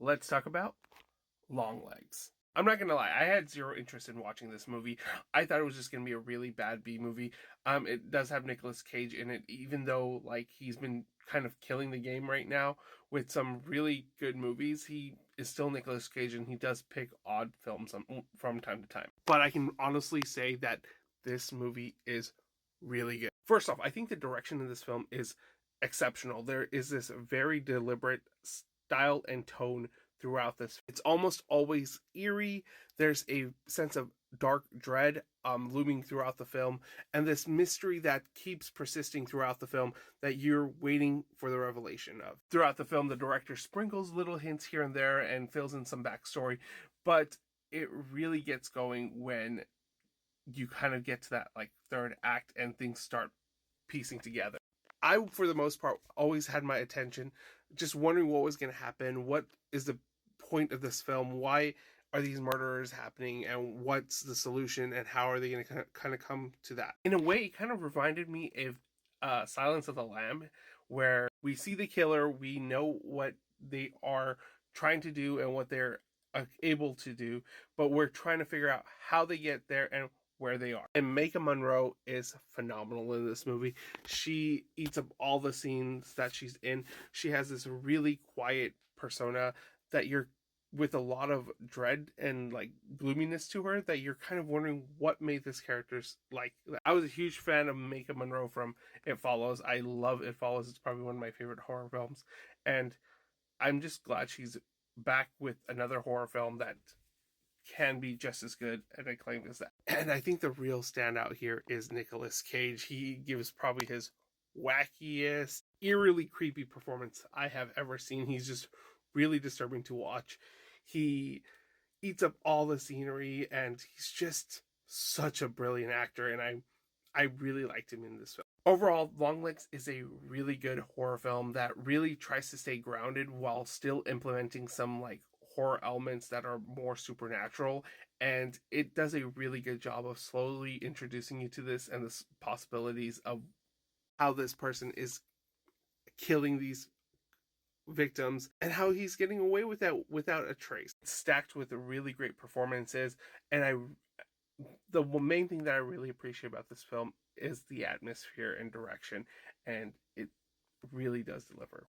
let's talk about Longlegs. I'm not gonna lie, I had zero interest in watching this movie. I thought it was just gonna be a really bad B movie. It does have Nicolas Cage in it, even though like he's been kind of killing the game right now with some really good movies. He is still Nicolas Cage, and he does pick odd films from time to time. But I can honestly say that this movie is really good. First off, I think the direction of this film is exceptional. There is this very deliberate style and tone throughout this. It's almost always eerie. There's a sense of dark dread looming throughout the film, and this mystery that keeps persisting throughout the film that you're waiting for the revelation of. Throughout the film, the director sprinkles little hints here and there and fills in some backstory, but it really gets going when you kind of get to that like third act and things start piecing together. I, for the most part, always had my attention, just wondering what was going to happen. What is the point of this film? Why are these murderers happening? And what's the solution? And how are they going to kind of come to that? In a way, it kind of reminded me of Silence of the Lamb, where we see the killer, we know what they are trying to do and what they're able to do, but we're trying to figure out how they get there and where they are. And Maika Monroe is phenomenal in this movie. She eats up all the scenes that she's in. She has this really quiet persona that you're with a lot of dread and like gloominess to her, that you're kind of wondering what made this character like. I was a huge fan of Maika Monroe from It Follows. I love It Follows. It's probably one of my favorite horror films. And I'm just glad she's back with another horror film that can be just as good and acclaimed as that. And I think the real standout here is Nicolas Cage. He gives probably his wackiest, eerily creepy performance I have ever seen. He's just really disturbing to watch. He eats up all the scenery, and he's just such a brilliant actor, and I really liked him in this film. Overall, Longlegs is a really good horror film that really tries to stay grounded while still implementing some like horror elements that are more supernatural, and it does a really good job of slowly introducing you to this and the possibilities of how this person is killing these victims and how he's getting away with that without a trace. It's stacked with really great performances, and the main thing that I really appreciate about this film is the atmosphere and direction, and it really does deliver.